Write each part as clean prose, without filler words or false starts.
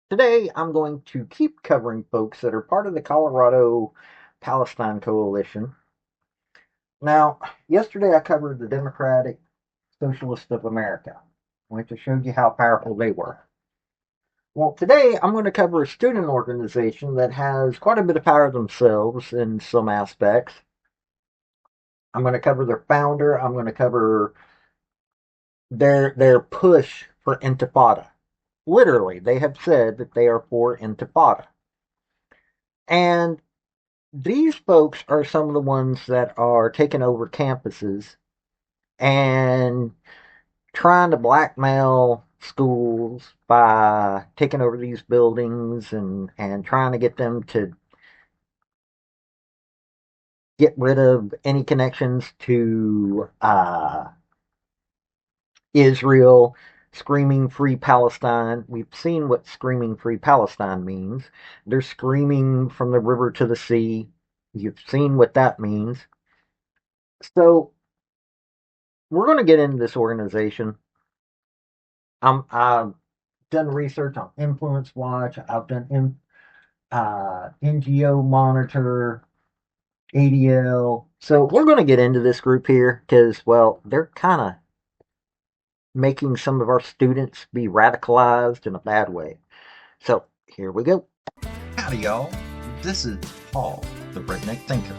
Today, I'm going to keep covering folks that are part of the Colorado Palestine Coalition. Now, yesterday I covered the Democratic Socialists of America, which I showed you how powerful they were. Well, today I'm going to cover a student organization that has quite a bit of power themselves in some aspects. I'm going to cover their founder. I'm going to cover their push for Intifada. Literally, they have said that they are for Intifada. And these folks are some of the ones that are taking over campuses and trying to blackmail schools by taking over these buildings and trying to get them to get rid of any connections to Israel, screaming free Palestine. We've seen what screaming free Palestine means. They're screaming from the river to the sea. You've seen what that means. So we're going to get into this organization. I've done research on Influence Watch. I've done NGO Monitor, ADL. So we're going to get into this group here because, well, they're kind of making some of our students be radicalized in a bad way. So here we go. Howdy, y'all. This is Paul, the Redneck Thinker.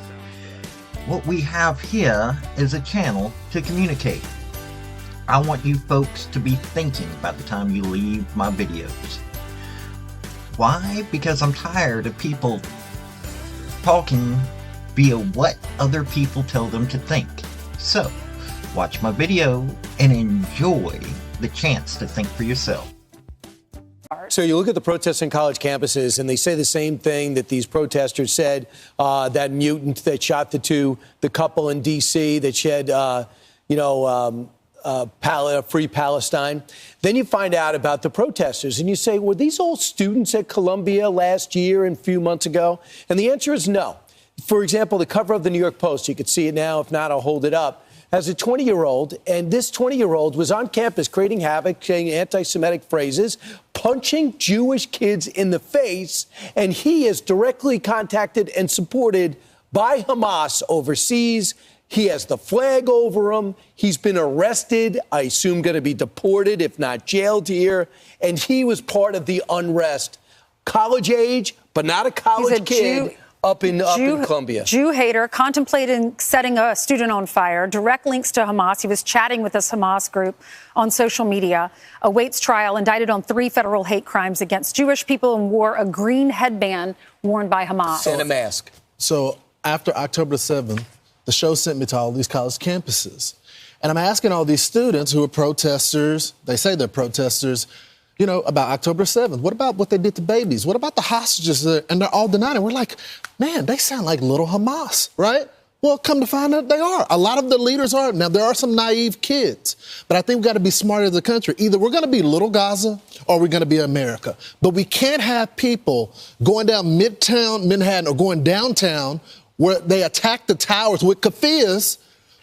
What we have here is a channel to communicate. I want you folks to be thinking by the time you leave my videos. Why? Because I'm tired of people talking via what other people tell them to think. So, watch my video and enjoy the chance to think for yourself. So you look at the protests on college campuses, and they say the same thing that these protesters said, that mutant that shot the couple in D.C. that shed, free Palestine. Then you find out about the protesters, and you say, were these all students at Columbia last year and a few months ago? And the answer is no. For example, the cover of the New York Post, you can see it now. If not, I'll hold it up. Has a 20-year-old, and this 20-year-old was on campus creating havoc, saying anti-Semitic phrases, punching Jewish kids in the face, and he is directly contacted and supported by Hamas overseas. He has the flag over him. He's been arrested, I assume going to be deported, if not jailed here, and he was part of the unrest. College age, but not a college kid. Up in Columbia. Jew hater, contemplating setting a student on fire, direct links to Hamas. He was chatting with this Hamas group on social media, awaits trial, indicted on 3 federal hate crimes against Jewish people, and wore a green headband worn by Hamas. And a mask. So after October 7th, the show sent me to all these college campuses. And I'm asking all these students who are protesters, they say they're protesters, about October 7th. What about what they did to babies? What about the hostages? And they're all denying it. We're like, man, they sound like little Hamas, right? Well, come to find out they are. A lot of the leaders are. Now, there are some naive kids, but I think we've got to be smart as a country. Either we're going to be little Gaza or we're going to be America. But we can't have people going down Midtown Manhattan or going downtown where they attack the towers with keffiyehs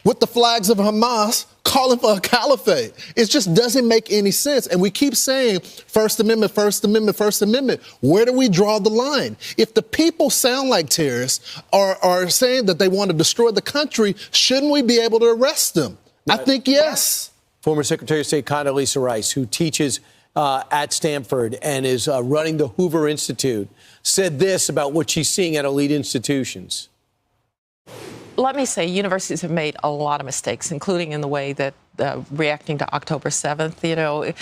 with the flags of Hamas, calling for a caliphate. It just doesn't make any sense. And we keep saying First Amendment, First Amendment, First Amendment. Where do we draw the line? If the people sound like terrorists or are saying that they want to destroy the country, shouldn't we be able to arrest them? I think yes. Former Secretary of State Condoleezza Rice, who teaches at Stanford and is running the Hoover Institute, said this about what she's seeing at elite institutions. Let me say, universities have made a lot of mistakes, including in the way that reacting to October 7th.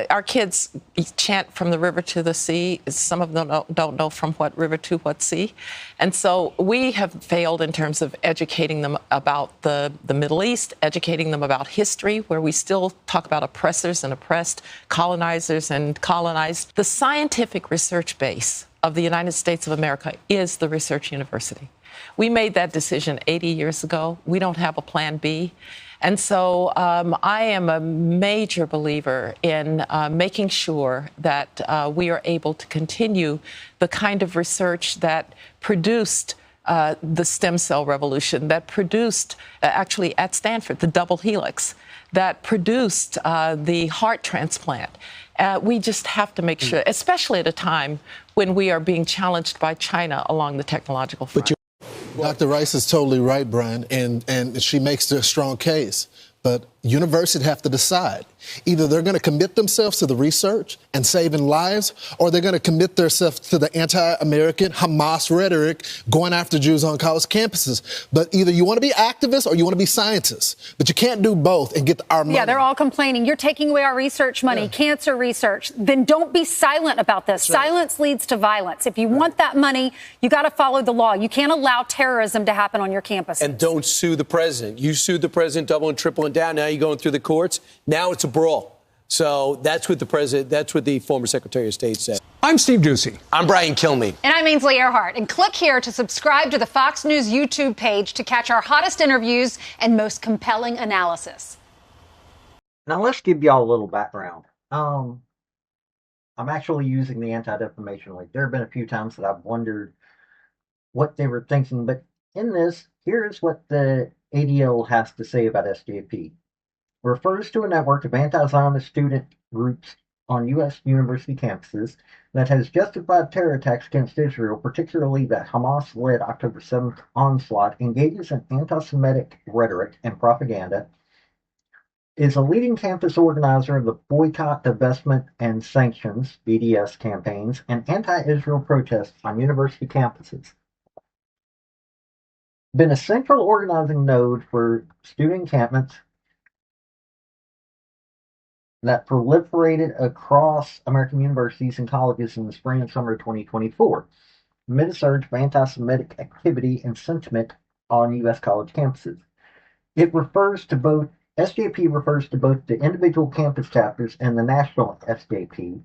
Our kids chant from the river to the sea. Some of them don't know from what river to what sea. And so we have failed in terms of educating them about the Middle East, educating them about history, where we still talk about oppressors and oppressed, colonizers and colonized. The scientific research base of the United States of America is the research university. We made that decision 80 years ago. We don't have a plan B. And so I am a major believer in making sure that we are able to continue the kind of research that produced the stem cell revolution, that produced, actually at Stanford, the double helix, that produced the heart transplant. We just have to make sure, especially at a time when we are being challenged by China along the technological front. Dr. Rice is totally right, Brian, and she makes a strong case. But universities have to decide. Either they're going to commit themselves to the research and saving lives, or they're going to commit themselves to the anti-American Hamas rhetoric going after Jews on college campuses. But either you want to be activists or you want to be scientists. But you can't do both and get our money. Yeah, they're all complaining. You're taking away our research money, cancer research. Then don't be silent about this. Silence leads to violence. If you want that money, you got to follow the law. You can't allow terrorism to happen on your campus. And don't sue the president. You sued the president double and triple and down. Now you're going through the courts. Now it's a brawl. So that's what the former Secretary of State said. I'm Steve Ducey. I'm Brian Kilmeade. And I'm Ainsley Earhart. And click here to subscribe to the Fox News YouTube page to catch our hottest interviews and most compelling analysis. Now let's give y'all a little background. I'm actually using the Anti-Defamation League. There have been a few times that I've wondered what they were thinking, but in this, here's what the ADL has to say about SJP. Refers to a network of anti-Zionist student groups on U.S. university campuses that has justified terror attacks against Israel, particularly the Hamas-led October 7th onslaught, engages in anti-Semitic rhetoric and propaganda, is a leading campus organizer of the Boycott, Divestment, and Sanctions, BDS campaigns, and anti-Israel protests on university campuses. Been a central organizing node for student encampments that proliferated across American universities and colleges in the spring and summer of 2024, amid a surge of anti-Semitic activity and sentiment on U.S. college campuses. SJP refers to both the individual campus chapters and the national SJP,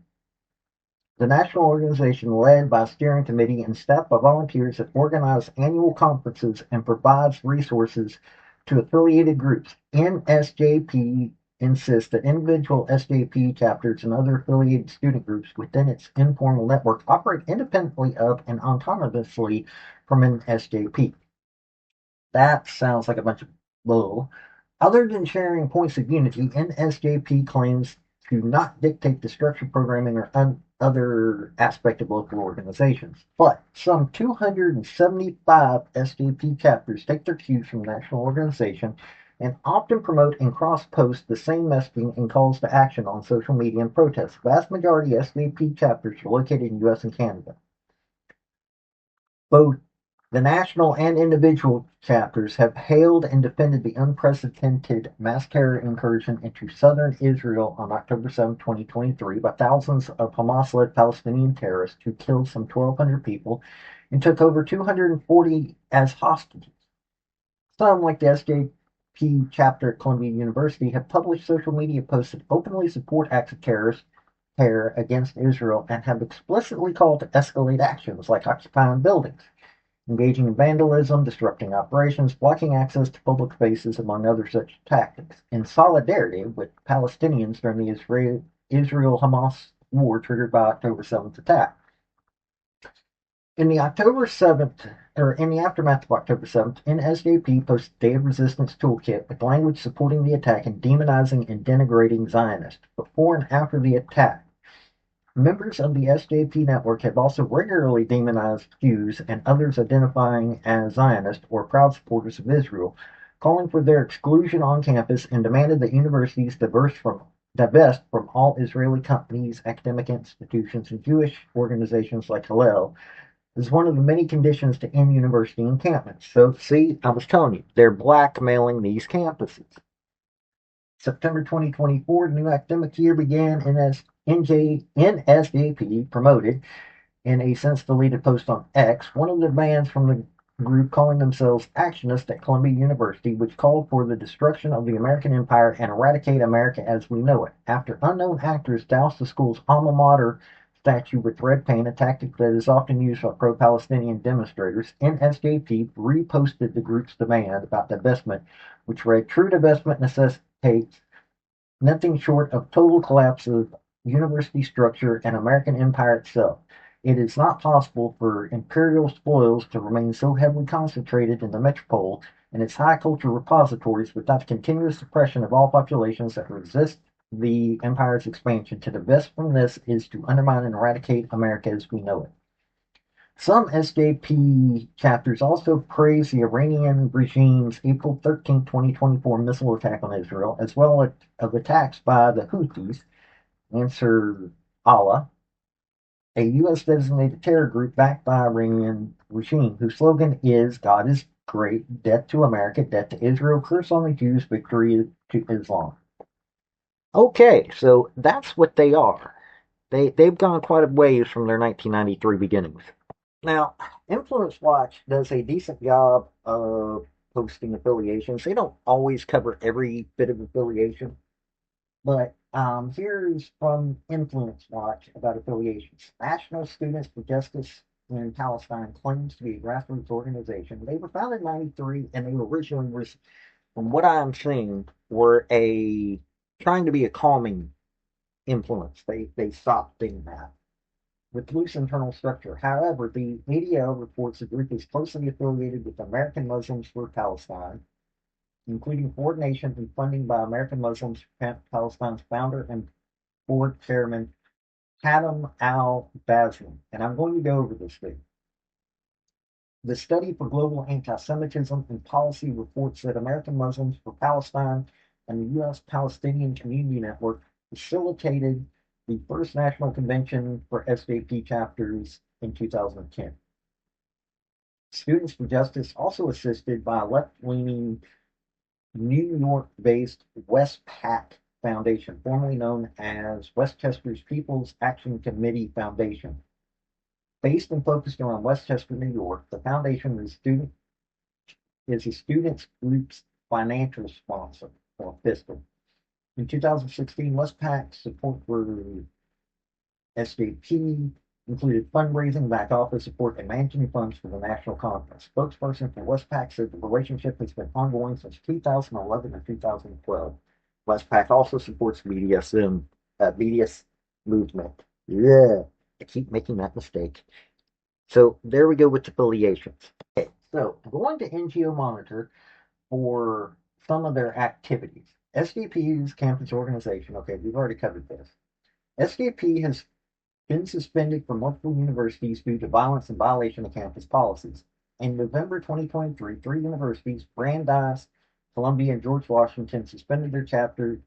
the national organization led by a steering committee and staffed by volunteers that organize annual conferences and provides resources to affiliated groups. NSJP insists that individual SJP chapters and other affiliated student groups within its informal network operate independently of and autonomously from NSJP. That sounds like a bunch of bull. Other than sharing points of unity, NSJP claims to not dictate the structure, programming, or other aspect of local organizations. But some 275 SJP chapters take their cues from the national organization and often promote and cross-post the same messaging and calls to action on social media and protests. The vast majority of SVP chapters are located in the U.S. and Canada. Both the national and individual chapters have hailed and defended the unprecedented mass terror incursion into southern Israel on October 7, 2023 by thousands of Hamas-led Palestinian terrorists who killed some 1,200 people and took over 240 as hostages. Some, like the SJP chapter at Columbia University, have published social media posts that openly support acts of terror against Israel and have explicitly called to escalate actions like occupying buildings, engaging in vandalism, disrupting operations, blocking access to public spaces, among other such tactics, in solidarity with Palestinians during the Israel-Hamas war triggered by October 7th attack. In the aftermath of October 7th, NSJP posted Day of Resistance Toolkit with language supporting the attack and demonizing and denigrating Zionists. Before and after the attack, members of the SJP network have also regularly demonized Jews and others identifying as Zionist or proud supporters of Israel, calling for their exclusion on campus and demanded that universities divest from all Israeli companies, academic institutions, and Jewish organizations like Hillel is one of the many conditions to end university encampments. So, see, I was telling you, they're blackmailing these campuses. September 2024, the new academic year began, and NSJP promoted in a since-deleted post on X one of the demands from the group calling themselves Actionists at Columbia University, which called for the destruction of the American empire and eradicate America as we know it. After unknown actors doused the school's alma mater statue with red paint, a tactic that is often used by pro-Palestinian demonstrators, NSJP reposted the group's demand about divestment, which read, "True divestment necessitates nothing short of total collapse of university structure and American empire itself. It is not possible for imperial spoils to remain so heavily concentrated in the metropole and its high culture repositories without the continuous suppression of all populations that resist the empire's expansion. To divest from this is to undermine and eradicate America as we know it. Some SJP chapters also praise the Iranian regime's April 13, 2024 missile attack on Israel, as well as of attacks by the Houthis, Ansar Allah, a U.S. designated terror group backed by Iranian regime, whose slogan is "God is great, death to America, death to Israel, curse on the Jews, victory to Islam." Okay, so that's what they are. They've gone quite a ways from their 1993 beginnings. Now, Influence Watch does a decent job of posting affiliations. They don't always cover every bit of affiliation, but here's from Influence Watch about affiliations. National Students for Justice in Palestine claims to be a grassroots organization. They were founded in '93, and they originally, from what I'm seeing, were a trying to be a calming influence. They stopped being that with loose internal structure. However, the ADL reports the group is closely affiliated with American Muslims for Palestine, including coordination and funding by American Muslims, Palestine's founder and board chairman, Hatem al-Bazlum. And I'm going to go over this thing. The Study for Global Anti-Semitism and Policy reports that American Muslims for Palestine and the U.S. Palestinian Community Network facilitated the first national convention for SJP chapters in 2010. Students for Justice also assisted by a left-leaning New York-based Westpac Foundation, formerly known as Westchester's People's Action Committee Foundation. Based and focused around Westchester, New York, the foundation is a students group's financial sponsor or fiscal. In 2016, Westpac's support for SJP included fundraising, back office support, and managing funds for the national conference. Spokesperson for Westpac said the relationship has been ongoing since 2011 and 2012. Westpac also supports BDS movement. Yeah, I keep making that mistake. So there we go with affiliations. Okay, so going to NGO Monitor for some of their activities. SDP's campus organization, okay, we've already covered this. SDP has been suspended from multiple universities due to violence and violation of campus policies. In November 2023, three universities, Brandeis, Columbia, and George Washington, suspended their chapters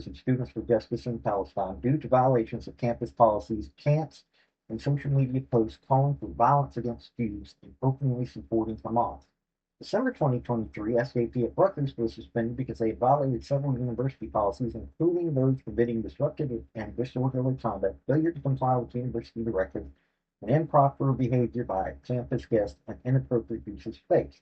of Students for Justice in Palestine due to violations of campus policies, chants, and social media posts calling for violence against Jews and openly supporting Hamas. December 2023, SJP at Rutgers was suspended because they had violated several university policies, including those forbidding disruptive and disorderly conduct, failure to comply with university directives, and improper behavior by campus guests, and inappropriate use of space.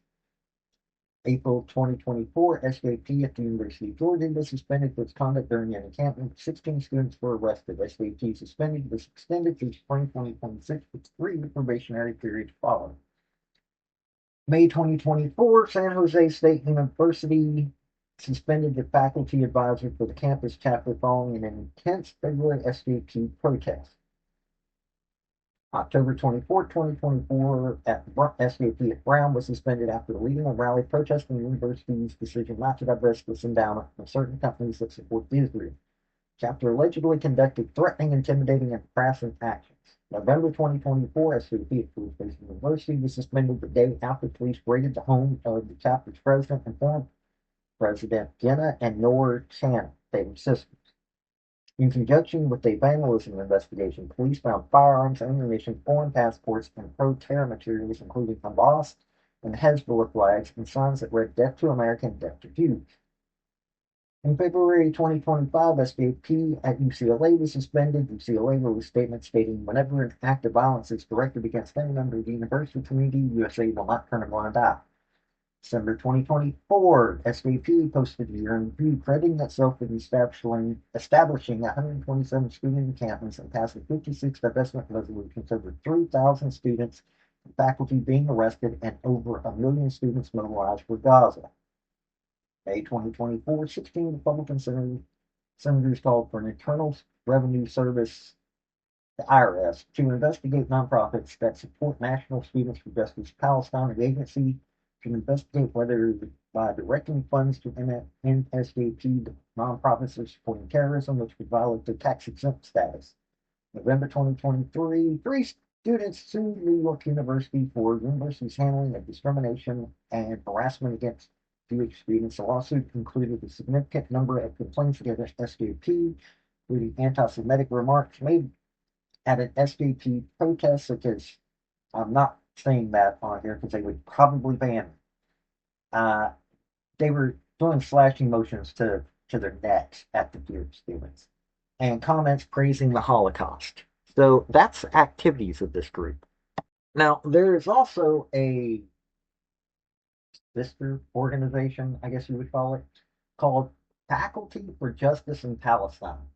April 2024, SJP at the University of Georgia was suspended for its conduct during an encampment. 16 students were arrested. SJP suspended was extended through spring 2026 with 3 probationary periods following. May 2024, San Jose State University suspended the faculty advisor for the campus chapter following an intense February SJP protest. October 24, 2024, SJP at Brown was suspended after leading a rally protesting the university's decision not to divest this endowment from certain companies that support Israel. Chapter allegedly conducted threatening, intimidating, and harassing actions. November 2024, SVP at George Mason University was suspended the day after police raided the home of the chapter's president and former president, Jenna and Nora Chan. They were sisters. In conjunction with a vandalism investigation, police found firearms, ammunition, foreign passports, and pro-terror materials, including Hamas and Hezbollah flags and signs that read "Death to America" and "Death to Jews." In February 2025, SJP at UCLA was suspended. UCLA released a statement stating, "Whenever an act of violence is directed against any member of the university community, USA will not turn a blind eye." December 2024, SJP posted a year-end review crediting itself with establishing 127 student encampments and passing 56 divestment resolutions, over 3,000 students and faculty being arrested, and over 1 million students mobilized for Gaza. May 2024, 16 Republican senators called for an Internal Revenue Service the IRS, to investigate nonprofits that support National Students for Justice Palestine, the agency to investigate whether by directing funds to NSJP, the nonprofits are supporting terrorism, which would violate their tax exempt status. November 2023, three students sued New York University for the university's handling of discrimination and harassment against Jewish students. The lawsuit included a significant number of complaints against SJP, including anti-Semitic remarks made at an SJP protest, such as, I'm not saying that on here because they would probably ban me. They were doing slashing motions to their necks at the Jewish students and comments praising the Holocaust. So that's activities of this group. Now, there is also a sister organization, I guess you would call it, called Faculty for Justice in Palestine.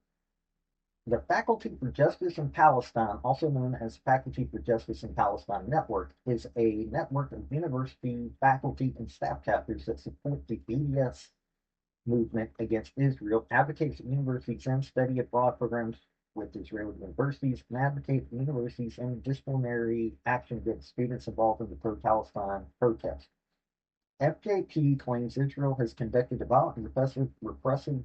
The Faculty for Justice in Palestine, also known as Faculty for Justice in Palestine Network, is a network of university faculty and staff chapters that support the BDS movement against Israel, advocates that universities and study abroad programs with Israeli universities, and advocate universities and disciplinary action against students involved in the pro-Palestine protests. FJP claims Israel has conducted a violent and repressive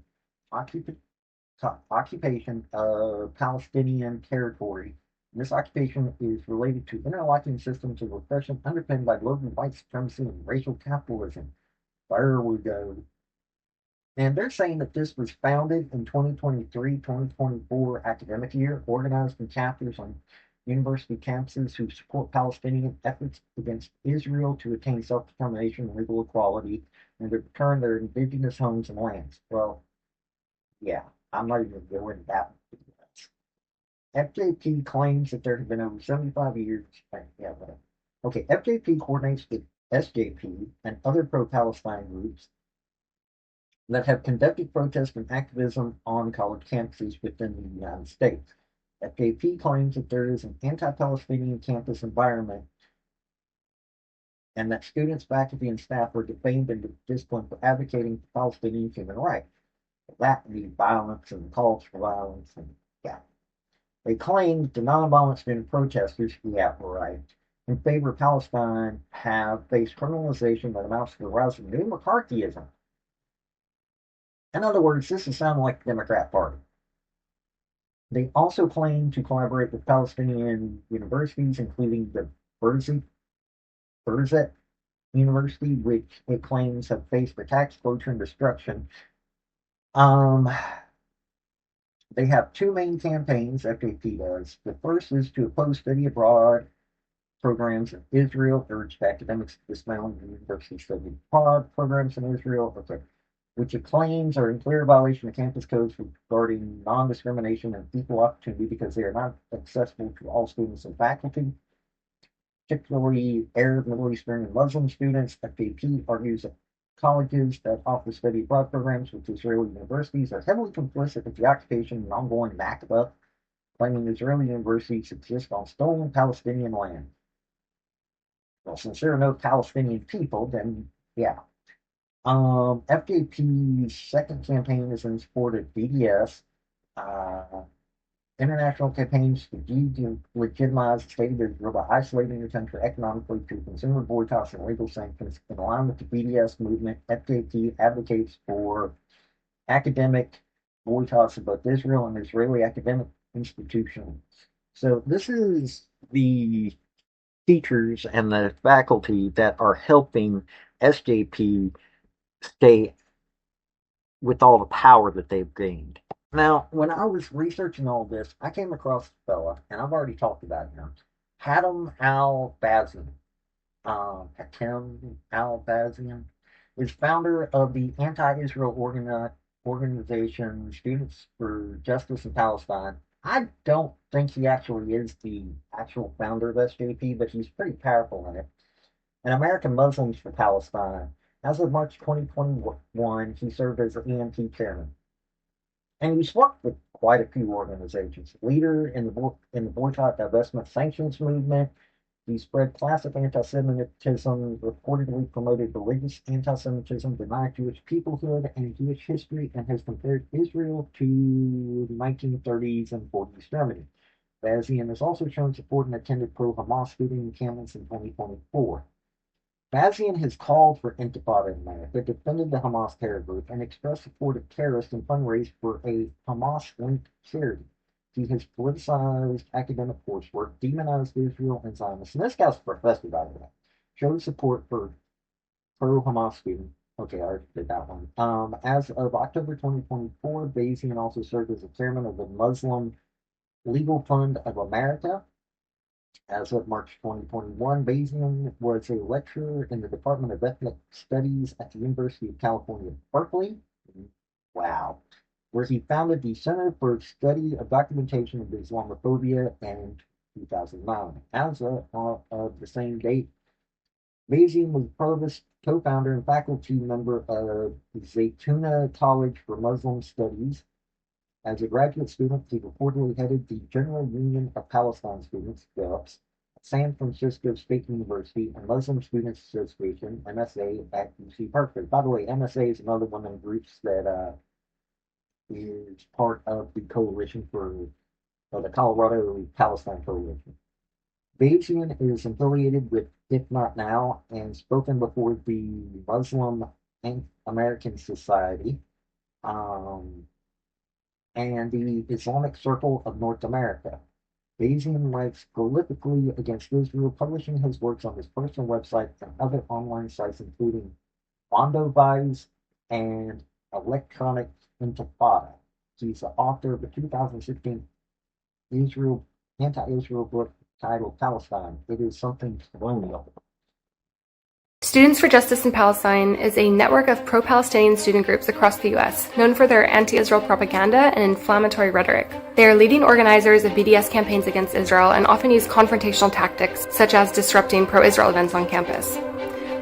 occupation of Palestinian territory. This occupation is related to interlocking systems of repression underpinned by global white supremacy and racial capitalism. There we go. And they're saying that this was founded in 2023-2024 academic year, organized in chapters on university campuses who support Palestinian efforts against Israel to attain self-determination and legal equality and to return their indigenous homes and lands. Well, yeah, I'm not even going to that. FJP claims that there have been over 75 years. Yeah, but, okay, FJP coordinates with SJP and other pro-Palestine groups that have conducted protests and activism on college campuses within the United States. FJP claims that there is an anti-Palestinian campus environment and that students, faculty, and staff are defamed and disciplined for advocating for Palestinian human rights. That means violence and calls for violence, and yeah. They claim the nonviolent student protesters, yeah, right, in favor of Palestine have faced criminalization that amounts to the rise of new McCarthyism. In other words, this is sounding like the Democrat Party. They also claim to collaborate with Palestinian universities, including the Birzeit University, which it claims have faced attacks, torture, and destruction. They have two main campaigns, FAP does. The first is to oppose study abroad programs in Israel, urge academics to dismantle university study abroad programs in Israel, which it claims are in clear violation of campus codes regarding non-discrimination and equal opportunity because they are not accessible to all students and faculty, particularly Arab, Middle Eastern, and Muslim students. FAP argues that colleges that offer study abroad programs with Israeli universities are heavily complicit with the occupation and ongoing Nakba, claiming Israeli universities exist on stolen Palestinian land. Well, since there are no Palestinian people, then yeah. FJP's second campaign is in support of BDS, international campaigns to delegitimize the state of Israel by isolating the country economically through consumer boycotts and legal sanctions. In line with the BDS movement, FJP advocates for academic boycotts of both Israel and Israeli academic institutions. So this is the teachers and the faculty that are helping SJP stay with all the power that they've gained. Now, when I was researching all this, I came across a fella, and I've already talked about him, Hatem al-Bazian. Hatem al-Bazian is founder of the anti-Israel organization Students for Justice in Palestine. I don't think he actually is the actual founder of SJP, but he's pretty powerful in it. And American Muslims for Palestine. As of March 2021, he served as the EMT chairman. And he's worked with quite a few organizations. Leader in the boycott, divestment, sanctions movement. He spread classic anti-Semitism, reportedly promoted religious anti-Semitism, denied Jewish peoplehood and Jewish history, and has compared Israel to the 1930s and 40s Germany. Bazian has also shown support and attended pro-Hamas student encampments in 2024. Bazian has called for Intifada in America, defended the Hamas terror group, and expressed support of terrorists and fundraised for a Hamas-linked charity. He has politicized academic coursework, demonized Israel and Zionists, and this guy's a professor, by the way. Showed support for pro-Hamas students. Okay, I already did that one. As of October 2024, Bazian also served as the chairman of the Muslim Legal Fund of America. As of March 2021, Bazian was a lecturer in the Department of Ethnic Studies at the University of California, Berkeley. Wow. Where he founded the Center for Study of Documentation of Islamophobia in 2009. As of the same date, Bazian was provost, co-founder, and faculty member of Zaytuna College for Muslim Studies. As a graduate student, he reportedly headed the General Union of Palestine Students, GUPS, at San Francisco State University, and Muslim Students Association, MSA, at UC Berkeley. By the way, MSA is another one of the groups that is part of the coalition or the Colorado Palestine Coalition. Bazian is affiliated with If Not Now and spoken before the Muslim American Society. And the Islamic Circle of North America. Bazian writes prolifically against Israel, publishing his works on his personal website and other online sites, including Mondovize and Electronic Intifada. He's the author of the 2016 anti-Israel book titled Palestine. It is something colonial. Students for Justice in Palestine is a network of pro-Palestinian student groups across the U.S., known for their anti-Israel propaganda and inflammatory rhetoric. They are leading organizers of BDS campaigns against Israel and often use confrontational tactics, such as disrupting pro-Israel events on campus.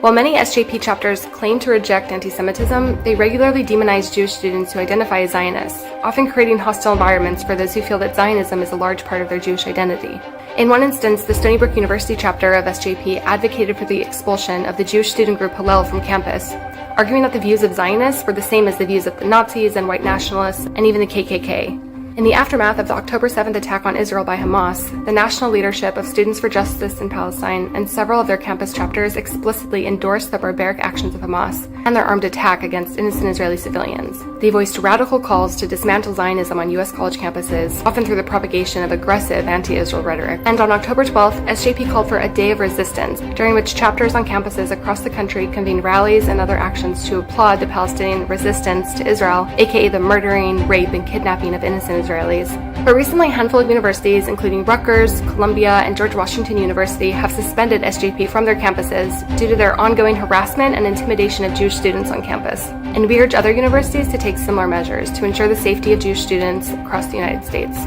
While many SJP chapters claim to reject anti-Semitism, they regularly demonize Jewish students who identify as Zionists, often creating hostile environments for those who feel that Zionism is a large part of their Jewish identity. In one instance, the Stony Brook University chapter of SJP advocated for the expulsion of the Jewish student group Hillel from campus, arguing that the views of Zionists were the same as the views of the Nazis and white nationalists, and even the KKK. In the aftermath of the October 7th attack on Israel by Hamas, the national leadership of Students for Justice in Palestine and several of their campus chapters explicitly endorsed the barbaric actions of Hamas and their armed attack against innocent Israeli civilians. They voiced radical calls to dismantle Zionism on U.S. college campuses, often through the propagation of aggressive anti-Israel rhetoric. And on October 12th, SJP called for a day of resistance, during which chapters on campuses across the country convened rallies and other actions to applaud the Palestinian resistance to Israel, aka the murdering, rape, and kidnapping of innocent Israelis. But recently, a handful of universities, including Rutgers, Columbia, and George Washington University, have suspended SJP from their campuses due to their ongoing harassment and intimidation of Jewish students on campus. And we urge other universities to take similar measures to ensure the safety of Jewish students across the United States.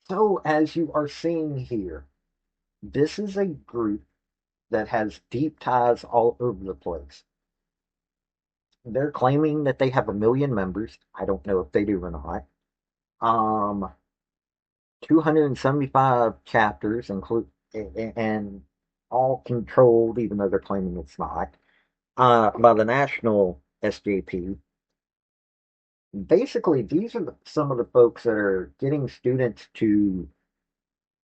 So, as you are seeing here, this is a group that has deep ties all over the place. They're claiming that they have 1 million members. I don't know if they do or not. 275 chapters, and all controlled, even though they're claiming it's not, by the national SJP. Basically, these are some of the folks that are getting students to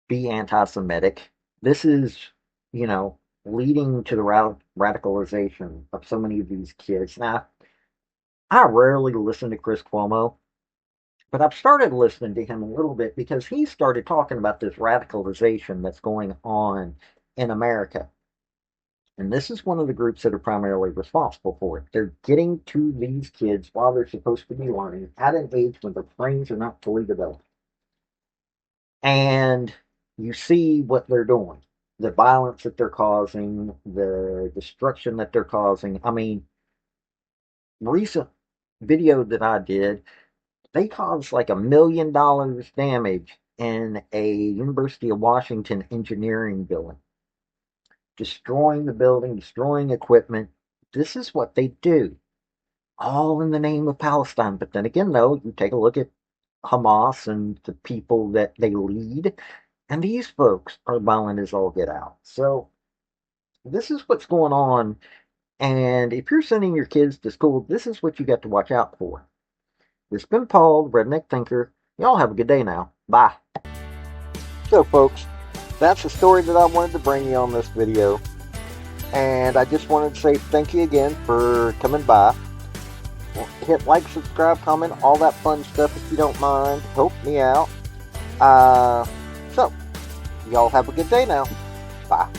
be anti-Semitic. This is, leading to the radicalization of so many of these kids. Now, I rarely listen to Chris Cuomo, but I've started listening to him a little bit because he started talking about this radicalization that's going on in America. And this is one of the groups that are primarily responsible for it. They're getting to these kids while they're supposed to be learning at an age when their brains are not fully developed. And you see what they're doing. The violence that they're causing, the destruction that they're causing. I mean, recent video that I did, they caused like $1 million damage in a University of Washington engineering building. Destroying the building, destroying equipment. This is what they do. All in the name of Palestine. But then again, though, you take a look at Hamas and the people that they lead, and these folks are violent as all get out. So this is what's going on. And if you're sending your kids to school, this is what you got to watch out for. This Ben Paul, the redneck thinker, Y'all have a good day now. Bye. So, folks, that's the story that I wanted to bring you on this video. And I just wanted to say thank you again for coming by. Hit like, subscribe, comment, all that fun stuff if you don't mind. Help me out. So, y'all have a good day now. Bye.